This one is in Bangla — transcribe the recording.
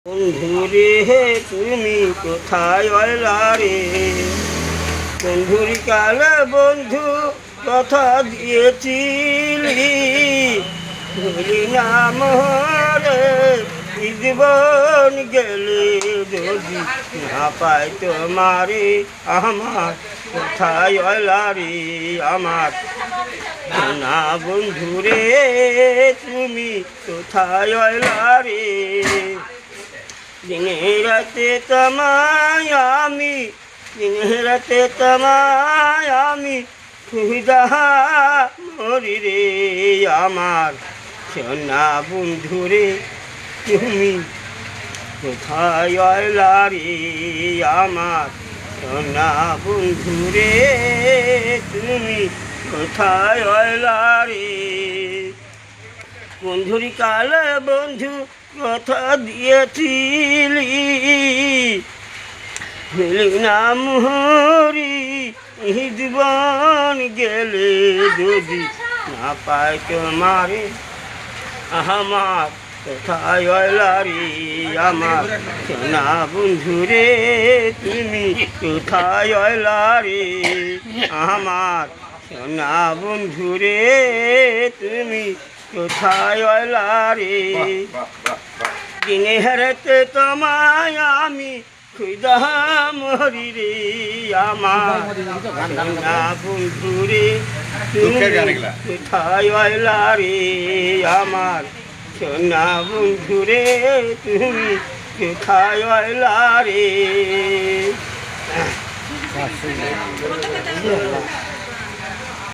বন্ধুরে তুমি কোথায় অয়লা রে? বন্ধুরি কালে বন্ধু কথা দিয়েছিলি, ভুলি নাম রে জীবন গেলে যদি না পাই তোমারে। আমার কোথায় অয়লা রে আমার না বন্ধুরে তুমি কোথায় অয়লা রে? দিনে রাতে তোমায় আমি, দিনে রাতে তোমায় আমি খুঁজা মরি রে আমার সোনা বন্ধুরে তুমি কোথায় অয়লা রে আমার সোনা বন্ধুরে তুমি কোথায় অয়লা রে? বন্ধুরি কালে বন্ধু কথা দিয়েছিলি, ভুলি নাম হরি জীবন গেলে যদি না পাই তোমারে। আমার কোথায় অয়লা রে আমার সোনা বন্ধুরে তুমি কোথায় অয়লা রে আমার সোনা বন্ধুরে তুমি কোথায় অয়লা রে? দিনে হারাতে তোমায় আমি খুঁজা মরি রে আমার সোনা বন্ধুরে তুমি কোথায় অয়লা রে আমার সোনা বন্ধুরে তুমি কোথায় অয়লা রে?